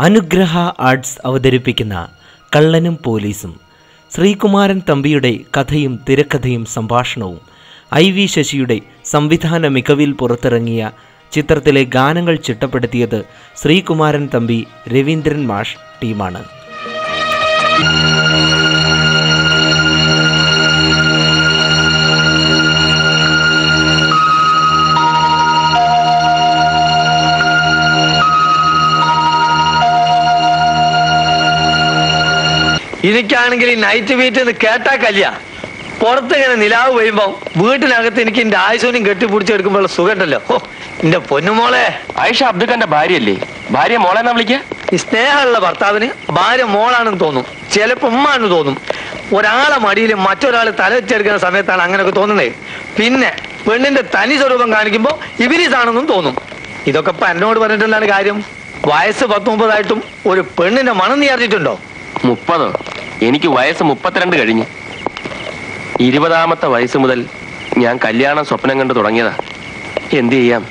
അനുഗ്രഹ ആർട്സ് അവതരിപ്പിക്കുന്ന കള്ളനും പോലീസും ശ്രീകുമാരൻ തമ്പിയുടെ കഥയും തിരക്കഥയും സംഭാഷണവും IV ശശിയുടെ സംവിധാന മികവിൽ പുറത്തിറങ്ങിയ ചിത്രത്തിലെ ഗാനങ്ങൾ ചിട്ടപ്പെടുത്തിയത് ശ്രീകുമാരൻ തമ്പി, രവീന്ദ്രൻ മാഷ് ടീമാണ്. എനിക്കാണെങ്കിൽ ഈ നൈറ്റ് വീട്ടിൽ നിന്ന് കേട്ടാ കല്യാ പുറത്തിങ്ങനെ നിലാവ് പെയ്യുമ്പോ വീട്ടിനകത്ത് എനിക്ക് എന്റെ ആയുസോനും കെട്ടിപ്പിടിച്ചെടുക്കുമ്പോൾ സുഖമുണ്ടല്ലോ. എന്റെ പൊന്നുമോളെ, ആയിഷ അബ്ദുഖാന്റെ ഭാര്യയല്ലേ? ഭാര്യ മോളെന്നാ വിളിക്കുക? ഈ സ്നേഹമുള്ള ഭർത്താവിന് ഭാര്യ മോളാണെന്ന് തോന്നും, ചിലപ്പോ ഉമ്മാണെന്ന് തോന്നും. ഒരാളെ മടിയിൽ മറ്റൊരാൾ തല വെച്ചെടുക്കുന്ന സമയത്താണ് അങ്ങനെയൊക്കെ തോന്നുന്നത്. പിന്നെ പെണ്ണിന്റെ തനി സ്വരൂപം കാണിക്കുമ്പോ ഇബിലിസാണെന്നും തോന്നും. ഇതൊക്കെ ഇപ്പൊ എന്നോട് പറഞ്ഞിട്ടുണ്ടാണ് കാര്യം. വയസ്സ് 19 ഒരു പെണ്ണിന്റെ മണം നീ അറിഞ്ഞിട്ടുണ്ടോ? 30? എനിക്ക് വയസ്സ് 32 കഴിഞ്ഞു. 20ാമത്തെ വയസ്സ് മുതൽ ഞാൻ കല്യാണം സ്വപ്നം കണ്ടു തുടങ്ങിയതാ. എന്ത് ചെയ്യാം,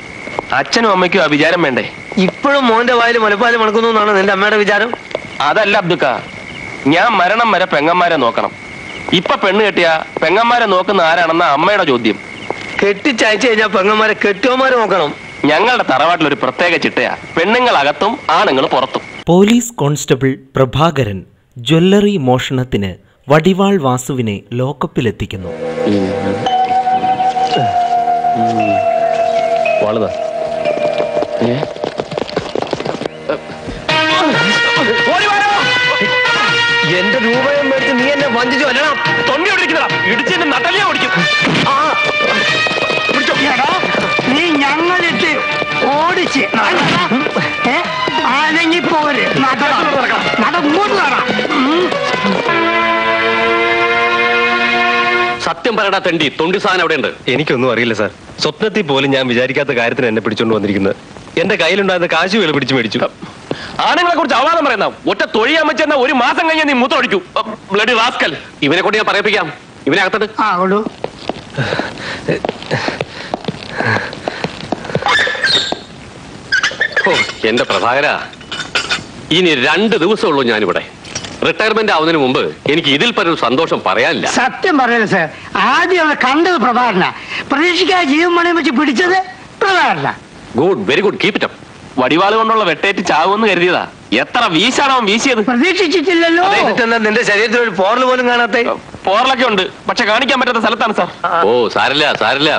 അച്ഛനും അമ്മയ്ക്കും ആ വിചാരം വേണ്ടേ? ഇപ്പോഴും മോന്റെ വായിൽ മുലപ്പാല് മണക്കുന്നു എന്നാണ് നിന്റെ അമ്മയുടെ വിചാരം? അതല്ല അബ്ദുക്ക, ഞാൻ മരണം വരെ പെങ്ങന്മാരെ നോക്കണം. ഇപ്പൊ പെണ്ണ് കെട്ടിയ പെങ്ങന്മാരെ നോക്കുന്ന ആരാണെന്ന അമ്മയുടെ ചോദ്യം. കെട്ടിച്ചയച്ചു കഴിഞ്ഞാൽ പെങ്ങന്മാരെ കെട്ടിയോമാരെ നോക്കണം. ഞങ്ങളുടെ തറവാട്ടിലൊരു പ്രത്യേക ചിട്ടയാ, പെണ്ണുങ്ങൾ അകത്തും ആണുങ്ങൾ പുറത്തും. പോലീസ് കോൺസ്റ്റബിൾ പ്രഭാകരൻ ജ്വല്ലറി മോഷണത്തിന് വടിവാൾ വാസുവിനെ ലോക്കപ്പിലെത്തിക്കുന്നു. എന്റെ രൂപയും മേടിച്ച് നീ എന്നെ വഞ്ചിച്ചു വരണം. തൊണ്ടി ഇടിച്ചെന്നെ നട്ടലിയാ ഓടിക്കും. നീ ഞങ്ങളിട്ട് ഓടിച്ച് ആണെങ്കിൽ പോര് മുമ്പോട്ട് കാണാം. സത്യം പറയടാ തെണ്ടി, തൊണ്ടി സാധനം എവിടെ ഉണ്ട്? എനിക്കൊന്നും അറിയില്ല സാർ. സ്വപ്നത്തിൽ പോലും ഞാൻ വിചാരിക്കാത്ത കാര്യത്തിന് എന്നെ പിടിച്ചോണ്ട് വന്നിരിക്കുന്നത്. എന്റെ കയ്യിലുണ്ടായിരുന്ന കാശ് വില പിടിച്ചു മേടിച്ചു. ആണുങ്ങളെ കുറിച്ച് അവാദം പറയുന്ന ഒറ്റ തൊഴിയാൻ വെച്ചെന്ന 1 മാസം കഴിഞ്ഞാൽ നീ മുത്തടിക്കും. ബ്ലഡി റാസ്കൽ, ഇവനെ കൊണ്ട് ഞാൻ പറയിപ്പിക്കാം. ഇവനെ അകത്തത്. എന്റെ പ്രഭാകര, ഇനി 2 ദിവസമുള്ളൂ ഞാനിവിടെ. റിട്ടയർമെന്റ് ആവുന്നതിന് മുമ്പ് എനിക്ക് ഇതിൽ പരൊരു സന്തോഷം പറയാനില്ല. സത്യം പറയല്ലേ സാർ, ആദ്യം കണ്ടത് പ്രഭാകരന, പ്രതീക്ഷിക്കാതെ ജീവൻ മണിയും വെച്ച് പിടിച്ചത് പ്രഭാകരന. Good, very good, keep it up. വടിവാള് കൊണ്ടുള്ള വെട്ടേറ്റ് ചാവുമെന്ന് കരുതിയതാ. എത്ര വീശാണോ വീശിയത്? പ്രതീക്ഷിച്ചിട്ടില്ലല്ലോ. നിന്റെ ശരീരത്തിൽ ഒരു പോറൽ പോലും കാണാത്ത? പോറലൊക്കെ ഉണ്ട്, പക്ഷെ കാണിക്കാൻ പറ്റാത്ത സ്ഥലത്താണ് സാർ. ഓ സാരില്ല സാരില്ല.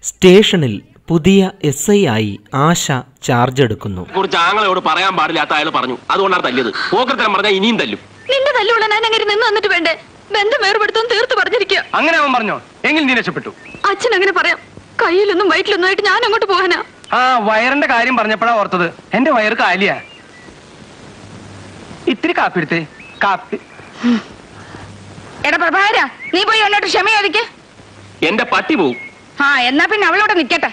സ്റ്റേഷനിൽ പുതിയ SI ആയി ആശ ചാർജ് എടുക്കുന്നു. കുറിച്ച് ആങ്ങളോട് പറയാൻ പാടില്ലാത്ത അയാൾ പറഞ്ഞു, അതുകൊണ്ടാണ് തല്ലിയത്. പോക്കത്തരം പറഞ്ഞാൽ ഇനിയും തല്ലും. നിന്റെ തല്ലുള്ള ഞാൻ അങ്ങനെ നിന്ന് വന്നിട്ട് വേണ്ടേ? ബന്ധം വേർപെടുത്തും തീർത്ത് പറഞ്ഞിരിക്കുക. അങ്ങനെ അവൻ പറഞ്ഞോ? എങ്കിൽ നീ രക്ഷപ്പെട്ടു. അച്ഛൻ അങ്ങനെ പറയാം. കയ്യിലൊന്നും വയറ്റിലൊന്നും ആയിട്ട് ഞാൻ അങ്ങോട്ട് പോകാനാ. വയറിന്റെ കാര്യം പറഞ്ഞപ്പോഴാ ഓർത്തത്. എന്റെ വയറ് കാലിയാ. ഇത്തിരി കാപ്പി എടുത്തേ. കാപ്പി. എടാ പ്രഭാകര, നീ പോയി എന്നോട്ട് ക്ഷമ ചോദിക്ക്. എന്റെ പട്ടി പോവും. എന്നാ പിന്നെ അവളോടെ നിക്കട്ടെ.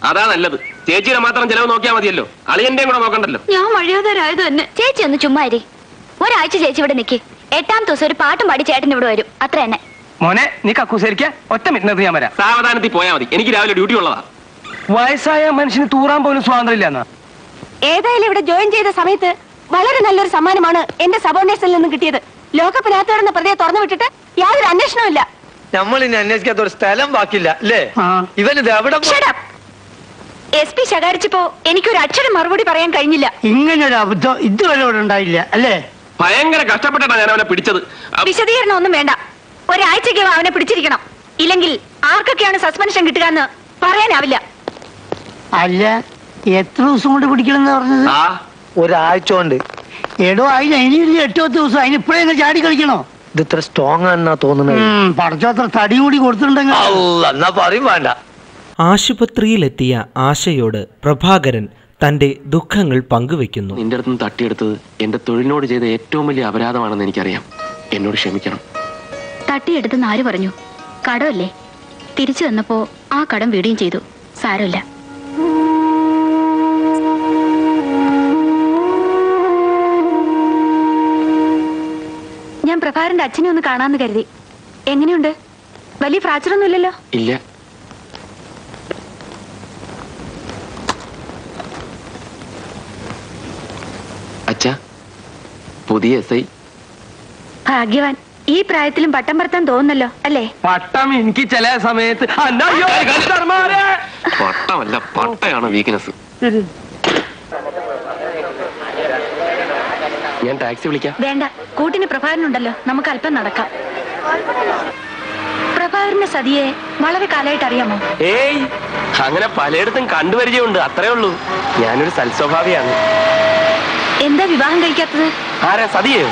അതാ നല്ലത്. ചേച്ചിയുടെ മാത്രം ചെലവ് നോക്കിയാൽ മതിയല്ലോ, അളിയന്റെയും കൂടെ നോക്കണ്ടല്ലോ. ഞാൻ മഴയോദരായത് തന്നെ. ചേച്ചി ഒന്ന് ചുമ്മാരി. ഒരാഴ്ച ചേച്ചി ഇവിടെ നിൽക്കി. 8ാം ദിവസം ഒരു പാട്ടും പാടി ചേട്ടൻ ഇവിടെ വരും, അത്ര തന്നെ. മോനെ, നീ കക്കൂസരിക്ക. ഒറ്റ മിനിറ്റ് ഞാൻ വരാം. സാവധാനത്തിൽ പോയാൽ മതി, എനിക്ക് രാവിലെ ഡ്യൂട്ടി ഉള്ളതാ. വയസ്സായ മനുഷ്യന് തൂറാൻ പോലും സ്വാതന്ത്ര്യം ഇല്ലെന്നാ. ഏതായാലും ഇവിടെ ജോയിൻ ചെയ്ത സമയത്ത് വളരെ നല്ലൊരു സമ്മാനമാണ് എന്റെ സബോർഡിനേറ്റ്സിൽ നിന്നും കിട്ടിയത്. ലോകപ്പിനകത്ത് കിടന്ന പ്രതിയെ തുറന്നു വിട്ടിട്ട് യാതൊരു അന്വേഷണവും ഇല്ല. നമ്മൾ ഇനി അന്വേഷിക്കാത്ത ഒരു സ്ഥലം ബാക്കില്ല അല്ലേ? ഇവനിത് എവിടെ? SP ശകാരിച്ചപ്പോ എനിക്കൊരു അക്ഷരം മറുപടി പറയാൻ കഴിഞ്ഞില്ല. ഇങ്ങനൊരു അബദ്ധം ഇതുവരെ ഇവിടെ ഉണ്ടായില്ല അല്ലേ? ഭയങ്കര കഷ്ടപ്പെട്ടാണ് ഞാൻ അവനെ പിടിച്ചത്. വിശദീകരണം ഒന്നും വേണ്ട. ഒരാഴ്ചക്കകം അവനെ പിടിച്ചിരിക്കണം. ഇല്ലെങ്കിൽ ആർക്കൊക്കെയാണ് സസ്പെൻഷൻ കിട്ടുക എന്ന് പറയാനാവില്ല. അല്ല, എത്ര ദിവസം കൊണ്ട് പിടിക്കണമെന്ന് പറഞ്ഞത്? ഒരാഴ്ച കൊണ്ട്. എടോ, അതിന് ഇനിയൊരു 8 ദിവസം. അതിനിപ്പോഴേ ചാടി കളിക്കണോ? ഇത് ഇത്ര സ്ട്രോങ് ആണെന്നാ തോന്നുന്നത്. പഠിച്ചോത്ര തടി കൂടി കൊടുത്തിട്ടുണ്ടെങ്കിൽ എന്നാ പറയും വേണ്ട. ആശുപത്രിയിലെത്തിയ ആശയോട് പ്രഭാകരൻ തന്റെ ദുഃഖങ്ങൾ പങ്കുവെക്കുന്നു. നിന്റെ അടുത്ത് നിന്ന് തട്ടിയെടുത്തത് എന്റെ തൊഴിലിനോട് ചെയ്ത ഏറ്റവും വലിയ അപരാധമാണെന്ന് എനിക്കറിയാം. എന്നോട് ക്ഷമിക്കണം. തട്ടിയെടുത്തെന്ന് ആര് പറഞ്ഞു? കടമല്ലേ. തിരിച്ചു വന്നപ്പോ ആ കടം വീടുകയും ചെയ്തു. സാരമില്ല. ഞാൻ പ്രഭാകരന്റെ അച്ഛനെ ഒന്ന് കാണാന്ന് കരുതി. എങ്ങനെയുണ്ട്? വലിയ ഫ്രാക്ചർ ഒന്നും ഇല്ലല്ലോ? ഇല്ല. പുതിയ SI. ഭാഗ്യവാൻ. ഈ പ്രായത്തിലും പട്ടം പറത്താൻ തോന്നുന്നല്ലോ അല്ലേ? പട്ടം എനിക്ക് ചില സമയത്ത് പട്ടമല്ല, പട്ടയാണ് വീക്ക്നെസ്. ഞാൻ ടാക്സി വിളിക്കാം. വേണ്ട, കൂട്ടിന് പ്രഭാകരനുണ്ടല്ലോ, നമുക്ക് അല്പം നടക്കാം. പ്രഭാകരന്റെ സതിയെ വളരെ കാലമായിട്ട് അറിയാമോ? ഏയ്, അങ്ങനെ പലയിടത്തും കണ്ടുപരിചയമുണ്ട്, അത്രേ ഉള്ളൂ. ഞാനൊരു സൽസ്വഭാവിയാണ്. എന്താ വിവാഹം കഴിക്കാത്തത്? ആരാ, സതിയോ?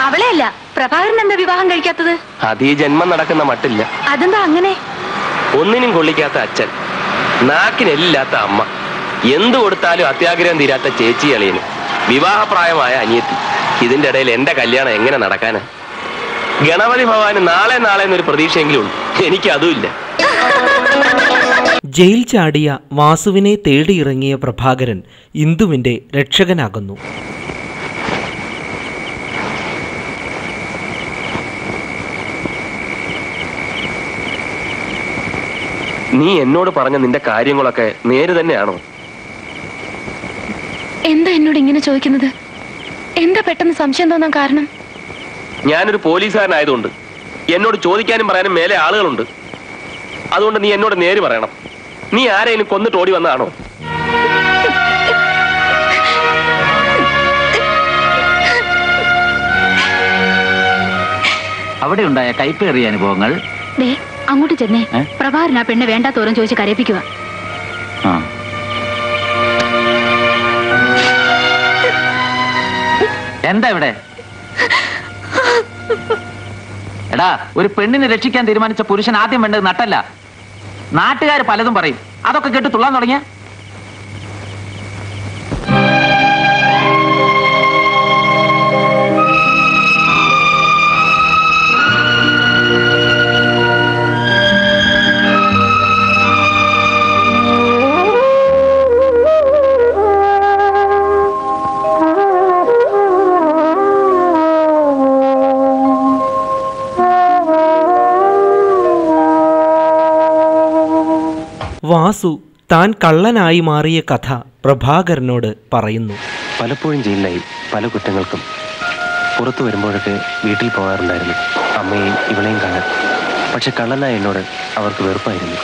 അവളെ അല്ല, പ്രഭാകരൻ എന്താ വിവാഹം കഴിക്കാത്തത്? അത് ഈ ജന്മം നടക്കുന്ന മട്ടില്ല. അതെന്താ അങ്ങനെ? ഒന്നിനും കൊള്ളിക്കാത്ത അച്ഛൻ, നാക്കിനെല്ലാത്ത അമ്മ, എന്തു കൊടുത്താലും അത്യാഗ്രഹം തീരാത്ത ചേച്ചി അളിയന്, വിവാഹപ്രായമായ അനിയത്തി. ഇതിന്റെ ഇടയിൽ എന്റെ കല്യാണം എങ്ങനെ നടക്കാനാ? ഗണപതി ഭഗവാന് നാളെ എന്നൊരു പ്രതീക്ഷയെങ്കിലും ഉണ്ട്. എനിക്ക് അതുമില്ല. ജയിൽ ചാടിയ വാസുവിനെ തേടിയിറങ്ങിയ പ്രഭാകരൻ ഇന്ദുവിന്റെ രക്ഷകനാകുന്നു. നീ എന്നോട് പറഞ്ഞ നിന്റെ കാര്യങ്ങളൊക്കെ നേര് തന്നെയാണോ? എന്താ എന്നോട് ഇങ്ങനെ ചോദിക്കുന്നത്? എന്താ പെട്ടെന്ന് സംശയം തോന്നാൻ കാരണം? ഞാനൊരു പോലീസുകാരനായതുകൊണ്ട് എന്നോട് ചോദിക്കാനും പറയാനും മേലെ ആളുകളുണ്ട്. അതുകൊണ്ട് നീ എന്നോട് നേര് പറയണം. നീ ആരെയും കൊന്നിട്ട് ഓടി വന്നതാണോ? അവിടെ ഉണ്ടായ കൈപ്പേറിയ അനുഭവങ്ങൾ. അങ്ങോട്ട് ചെന്നേ. പ്രഭാകരൻ ആ പെണ്ണ് വേണ്ട തോറും ചോദിച്ച് കരയിപ്പിക്കുക. എന്താ ഇവിടെ? എടാ, ഒരു പെണ്ണിനെ രക്ഷിക്കാൻ തീരുമാനിച്ച പുരുഷൻ ആദ്യം വേണ്ടത് നട്ടല്ല. നാട്ടുകാർ പലതും പറയും, അതൊക്കെ കേട്ട് തുള്ളാൻ തുടങ്ങിയ വാസു താൻ കള്ളനായി മാറിയ കഥ പ്രഭാകരനോട് പറയുന്നു. പലപ്പോഴും ജയിലിലായി പല കുറ്റങ്ങൾക്കും. പുറത്തു വരുമ്പോഴൊക്കെ വീട്ടിൽ പോകാറുണ്ടായിരുന്നു, അമ്മയെയും ഇവളെയും കാണാൻ. പക്ഷെ കള്ളനായ എന്നോട് അവർക്ക് വെറുപ്പായിരുന്നു.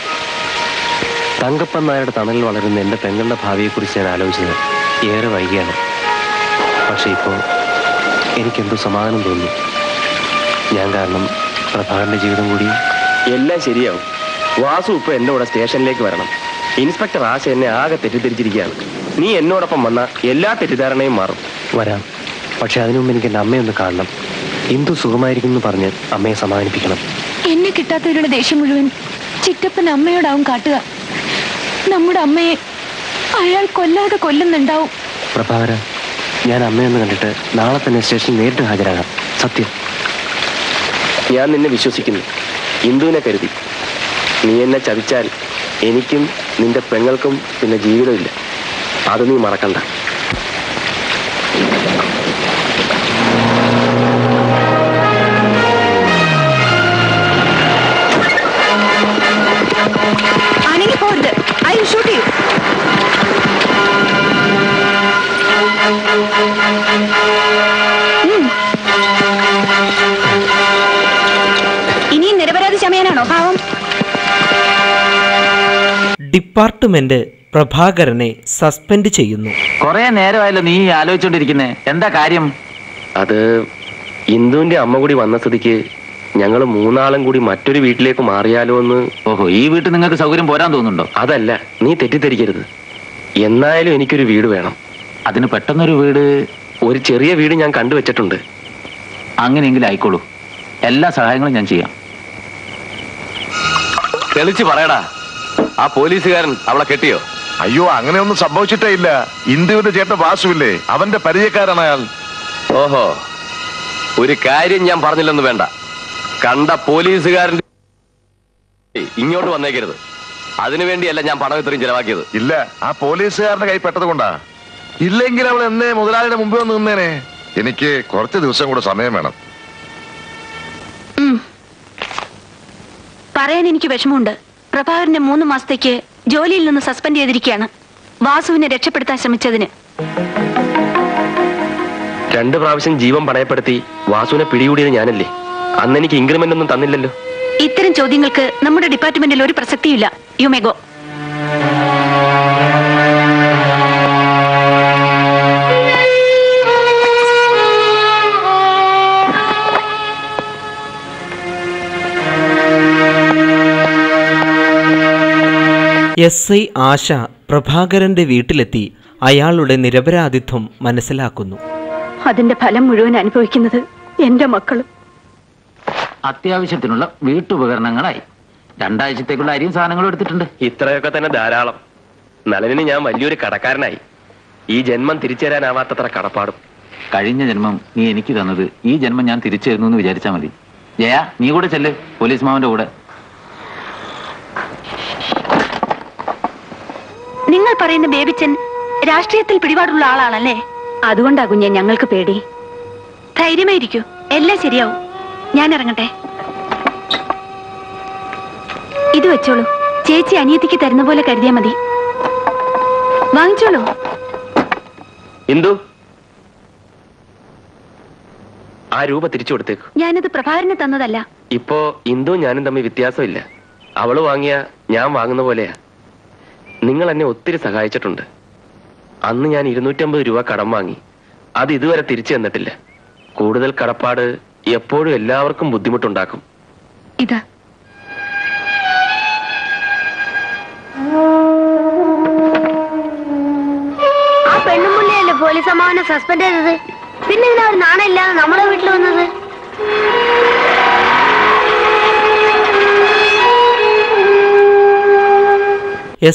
തങ്കപ്പൻ നായരുടെ തണലിൽ വളരുന്ന എൻ്റെ പെങ്ങളുടെ ഭാവിയെക്കുറിച്ച് ഞാൻ ആലോചിച്ചത് ഏറെ വൈകിയാണ്. പക്ഷെ ഇപ്പോൾ എനിക്കെന്തോ സമാധാനം തോന്നി. ഞാൻ കാരണം പ്രഭാകരൻ്റെ ജീവിതം കൂടി. എല്ലാം ശരിയാവും. വാസു ഇപ്പൊ എന്റെ കൂടെ സ്റ്റേഷനിലേക്ക് വരണം. ഇൻസ്പെക്ടർ ആശ എന്നെ ആകെ തെറ്റിദ്ധരിച്ചിരിക്കുകയാണ്. നീ എന്നോടൊപ്പം വന്ന എല്ലാ തെറ്റിദ്ധാരണയും മാറും. വരാം, പക്ഷെ അതിനു മുമ്പ് എനിക്ക് എൻ്റെ അമ്മയൊന്ന് കാണണം. എന്തു സുഖമായിരിക്കും പറഞ്ഞ് അമ്മയെ സമാധാനിപ്പിക്കണം. എന്നെ കിട്ടാത്തവരുടെ ദേഷ്യം മുഴുവൻ ചിറ്റപ്പൻ അമ്മയോടാവും കാട്ടുക. നമ്മുടെ അമ്മയെ അയാൾ കൊല്ലാതെ കൊല്ലുന്നുണ്ടാവും. പ്രഭാകര, ഞാൻ അമ്മയൊന്ന് കണ്ടിട്ട് നാളെ തന്നെ സ്റ്റേഷനിൽ നേരിട്ട് ഹാജരാകാം. സത്യം. ഞാൻ നിന്നെ വിശ്വസിക്കുന്നു. ഇന്ദുവിനെ കരുതി. നീ എന്നെ ചതിച്ചാൽ എനിക്കും നിന്റെ പെങ്ങൾക്കും പിന്നെ ജീവിതമില്ല. അത് നീ മറക്കണ്ട. അനങ്ങി പോരുത്. I will shoot U. ഇനിയും നിരപരാധി ചമയാനാണോ ഭാവം? ഡിപ്പാർട്ട്മെന്റ് പ്രഭാകരനെ സസ്പെൻഡ് ചെയ്യുന്നു. കുറെ നേരമായല്ലോ നീ ആലോചിച്ചോണ്ടിരിക്കുന്നേ, എന്താ കാര്യം? അത് ഇന്ദുവിന്റെ അമ്മ കൂടി വന്ന സ്ഥിതിക്ക് ഞങ്ങൾ മൂന്നാളും കൂടി മറ്റൊരു വീട്ടിലേക്ക് മാറിയാലോ എന്ന്. ഓഹോ, ഈ വീട്ടിൽ നിങ്ങൾക്ക് സൗകര്യം പോരാൻ തോന്നുന്നുണ്ടോ? അതല്ല, നീ തെറ്റിദ്ധരിക്കരുത്. എന്നായാലും എനിക്കൊരു വീട് വേണം. അതിന് പെട്ടെന്നൊരു വീട്? ഒരു ചെറിയ വീട് ഞാൻ കണ്ടുവച്ചിട്ടുണ്ട്. അങ്ങനെയെങ്കിലും ആയിക്കോളൂ, എല്ലാ സഹായങ്ങളും ഞാൻ ചെയ്യാം. തെളിച്ച് പറയടാ, ആ പോലീസുകാരൻ അവളെ കെട്ടിയോ? അയ്യോ, അങ്ങനെയൊന്നും സംഭവിച്ചിട്ടേ ഇല്ല. ഇന്ദുവിന്റെ ചേട്ടൻ വാസുവില്ലേ, അവന്റെ പരിചയക്കാരാണ് അയാൾ. ഓഹോ, ഒരു കാര്യം ഞാൻ പറഞ്ഞില്ലെന്ന് വേണ്ട. കണ്ട പോലീസുകാരൻ ഇങ്ങോട്ട് വന്നേക്കരുത്. അതിനുവേണ്ടിയല്ല ഞാൻ പണം ഇത്രയും ചെലവാക്കിയത്. ഇല്ല, ആ പോലീസുകാരന്റെ കൈ പെട്ടത് കൊണ്ടാ. ഇല്ലെങ്കിൽ അവൾ എന്നെ മുതലാളിയുടെ മുമ്പിൽ വന്ന് നിന്നേനെ. എനിക്ക് കുറച്ച് ദിവസം കൂടെ സമയം വേണം. പറയാൻ എനിക്ക് വിഷമമുണ്ട്. പ്രഭാകരനെ 3 മാസത്തേക്ക് ജോലിയിൽ നിന്ന് സസ്പെൻഡ് ചെയ്തിരിക്കുകയാണ്, വാസുവിനെ രക്ഷപ്പെടുത്താൻ ശ്രമിച്ചതിന്. 2 പ്രാവശ്യം ജീവൻ പണയപ്പെടുത്തി വാസുവിനെ പിടികൂടിയത് ഞാനല്ലേ? അന്ന് എനിക്ക് ഇൻക്രിമെന്റ് ഒന്നും തന്നില്ലല്ലോ. ഇത്തരം ചോദ്യങ്ങൾക്ക് നമ്മുടെ ഡിപ്പാർട്ട്മെന്റിൽ ഒരു പ്രസക്തിയില്ല. You may go. SI ആശ പ്രഭാകരന്റെ വീട്ടിലെത്തി അയാളുടെ നിരപരാധിത്വം മനസ്സിലാക്കുന്നു. അതിന്റെ ഫലം മുഴുവൻ അനുഭവിക്കുന്നത് എന്റെ മക്കളും. അത്യാവശ്യത്തിനുള്ള വീട്ടുപകരണങ്ങളായി 2 ആഴ്ചത്തേക്കുള്ള അരിയും സാധനങ്ങളും എടുത്തിട്ടുണ്ട്. ഇത്രയൊക്കെ തന്നെ ധാരാളം. നളനിന് ഞാൻ വലിയൊരു കടക്കാരനായി. ഈ ജന്മം തിരിച്ചു തരാനാവാത്തത്ര കടപ്പാടും. കഴിഞ്ഞ ജന്മം നീ എനിക്ക് തന്നത് ഈ ജന്മം ഞാൻ തിരിച്ചു തരുന്നു എന്ന് വിചാരിച്ചാൽ മതി. ജയ, നീ കൂടെ ചെല്ല് പോലീസ് മാവന്റെ കൂടെ. നിങ്ങൾ പറയുന്ന ബേബിച്ചൻ രാഷ്ട്രീയത്തിൽ പിടിപാടുള്ള ആളാണല്ലേ? അതുകൊണ്ടാ കുഞ്ഞെ ഞങ്ങൾക്ക് പേടി. ധൈര്യമായിരിക്കൂ, എല്ലാം ശരിയാവും. ഞാൻ ഇറങ്ങട്ടെ. ഇത് വെച്ചോളൂ, ചേച്ചി അനിയത്തിക്ക് തരുന്ന പോലെ കരുതിയാ മതി. വാങ്ങിച്ചോളൂ. ഇന്ദു, ആ രൂപ തിരിച്ചു കൊടുത്തേക്കു. ഞാനത് പ്രഭാകരന് തന്നതല്ല. ഇപ്പോ ഇന്ദു ഞാനും തമ്മിൽ വ്യത്യാസമില്ല. അവള് വാങ്ങിയ ഞാൻ വാങ്ങുന്ന പോലെയാ. നിങ്ങൾ എന്നെ ഒത്തിരി സഹായിച്ചിട്ടുണ്ട്. അന്ന് ഞാൻ 250 രൂപ കടം വാങ്ങി. അത് ഇതുവരെ തിരിച്ചു തന്നിട്ടില്ല. കൂടുതൽ കടപ്പാട് എപ്പോഴും എല്ലാവർക്കും ബുദ്ധിമുട്ടുണ്ടാക്കും. ഇതാ. ആ പെണ്ണുമുള്ളിയല്ലേ പോലീസ് അമ്മാവനെ സസ്പെൻഡ് ചെയ്തത്? പിന്നെ ഇതിനാ ഒരു നാണം ഇല്ലാതെ നമ്മുടെ വീട്ടിൽ വന്നത്?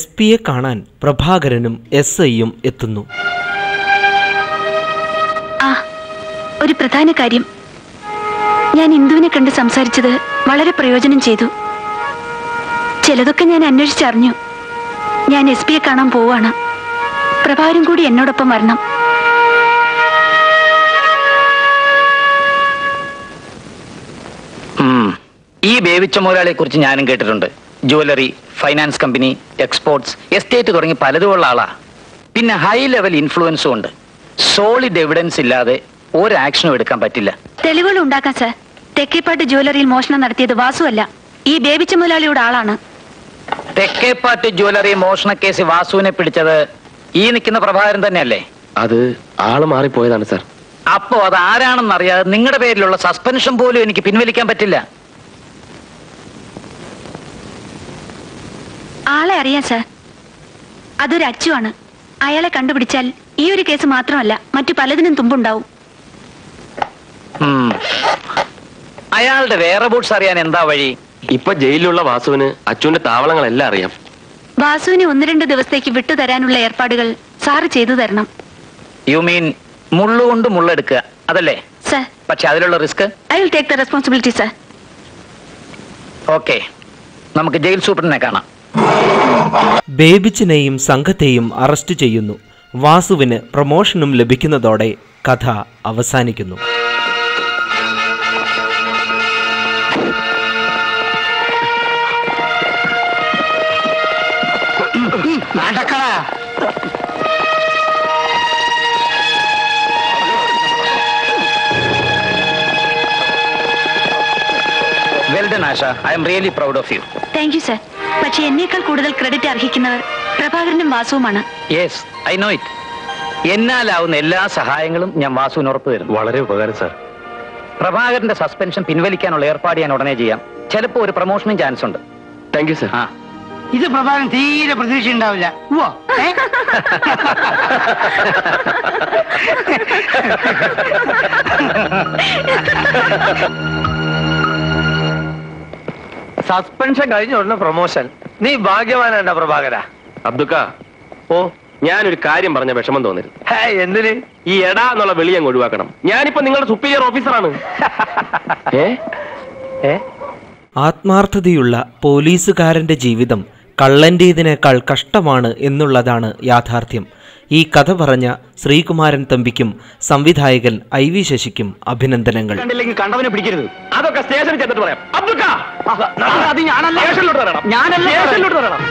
SP-യെ കാണാൻ പ്രഭാകരനും SI-യും എത്തുന്നു. ഒരു പ്രധാന കാര്യം, ഞാൻ ഇന്ദുവിനെ കണ്ട് സംസാരിച്ചത് വളരെ പ്രയോജനം ചെയ്തു. ചിലതൊക്കെ ഞാൻ അന്വേഷിച്ചറിഞ്ഞു. ഞാൻ SP-യെ കാണാൻ പോവാണ്. പ്രഭാകരൻ കൂടി എന്നോടൊപ്പം വരണം. ഈ ബേബിച്ച മുതലാളിയെ കുറിച്ച് ഞാനും കേട്ടിട്ടുണ്ട്. Jewellery, finance company, exports, estate തുടങ്ങി പലതുമുള്ള ആളാ. പിന്നെ ഹൈ ലെവൽ ഇൻഫ്ലുവൻസും ഉണ്ട്. സോളിഡ് എവിഡൻസ് ഇല്ലാതെ ഒരു ആക്ഷനും എടുക്കാൻ പറ്റില്ല. തെളിവുകൾ ഉണ്ടാക്കാൻ സാർ. തെക്കേപ്പാട്ട് ജ്വല്ലറിയിൽ മോഷണം നടത്തിയത് വാസുവല്ല, ഈ ബേബിച്ച മുതലാളിയുടെ ആളാണ്. തെക്കേപ്പാട്ട് ജ്വല്ലറി മോഷണ കേസ് വാസുവിനെ പിടിച്ചത് ഈ നിൽക്കുന്ന പ്രഭാകരൻ തന്നെയല്ലേ? അത് ആള് മാറിപ്പോയതാണ് സാർ. അപ്പോ അത് ആരാണെന്നറിയാതെ നിങ്ങളുടെ പേരിലുള്ള സസ്പെൻഷൻ പോലും എനിക്ക് പിൻവലിക്കാൻ പറ്റില്ല. ആളെ അറിയാം സാർ. അതൊരു അച്ചുവാണ്. അയാളെ കണ്ടുപിടിച്ചാൽ ഈ ഒരു കേസ് മാത്രമല്ല, മറ്റു പലതിനും തുമ്പുണ്ടാവും. അയാളുടെ വേറെ ബൂട്ട്സ് അറിയാൻ എന്താ വഴി? ഇപ്പൊ ജയിലിലുള്ള വാസുവിന് അച്ചുവിന്റെ താവളങ്ങളെല്ലാം അറിയാം. വാസുവിനെ 1-2 ദിവസത്തേക്ക് വിട്ടുതരാനുള്ള ഏർപ്പാടുകൾ സാറ് ചെയ്തു തരണം. യു മീൻ മുള്ളുകൊണ്ട് മുള്ളെടുക്കുക, അതല്ലേ സർ? പക്ഷെ അതിലുള്ള risk I will take the responsibility sir. Okay, നമുക്ക് ജയിൽ സൂപ്രണ്ടിനെ കാണാം. ബേബിച്ചിനെയും സംഘത്തെയും അറസ്റ്റ് ചെയ്യുന്നു. വാസുവിന് പ്രമോഷനും ലഭിക്കുന്നതോടെ കഥ അവസാനിക്കുന്നു. Well done Asha, I am really proud of you. Thank you sir. പക്ഷെ എന്നേക്കാൾ കൂടുതൽ ക്രെഡിറ്റ് അർഹിക്കുന്നവർ പ്രഭാകരനും വാസുവുമാണ്. Yes, I know it. എന്നാലാവുന്ന എല്ലാ സഹായങ്ങളും ഞാൻ വാസുവിന് ഉറപ്പ് തരുന്നു. വളരെ ഉപകാരം സാർ. പ്രഭാകരന്റെ സസ്പെൻഷൻ പിൻവലിക്കാനുള്ള ഏർപ്പാട് ഞാൻ ഉടനെ ചെയ്യാം. ചിലപ്പോ ഒരു പ്രൊമോഷനും ചാൻസ് ഉണ്ട്. Thank you sir. ഇത് പ്രഭാകരൻ തീരെ പ്രതീക്ഷ ഉണ്ടാവില്ല. സസ്പെൻഷൻ കഴിഞ്ഞ ഉടനെ പ്രൊമോഷൻ. നീ ഭാഗ്യവാനാണ്ട പ്രഭാകര. അബ്ദുക്ക, ഓ ഞാനൊരു കാര്യം പറഞ്ഞ വിഷമം തോന്നരുത്. എന്തിന്? ഈ എടാ എന്നുള്ള വിളി അങ്ങ് ഒഴിവാക്കണം. ഞാനിപ്പോ നിങ്ങളുടെ സുപ്പീരിയർ ഓഫീസറാണ്. ആത്മാർത്ഥതയുള്ള പോലീസുകാരന്റെ ജീവിതം കള്ളന്റേതിനേക്കാൾ കഷ്ടമാണ് എന്നുള്ളതാണ് യാഥാർത്ഥ്യം. ഈ കഥ പറഞ്ഞ ശ്രീകുമാരൻ തമ്പിക്കും സംവിധായകൻ IV ശശിക്കും അഭിനന്ദനങ്ങൾ. കണ്ടവനെ പിടിക്കരുത്. അതൊക്കെ സ്റ്റേഷനിൽ ചെന്നിട്ട് പറയാം. അബ്ദുക്ക, അത് ഞാനല്ല. സ്റ്റേഷനിലോട്ട് വരണം. ഞാനല്ല. സ്റ്റേഷനിലോട്ട് വരണം.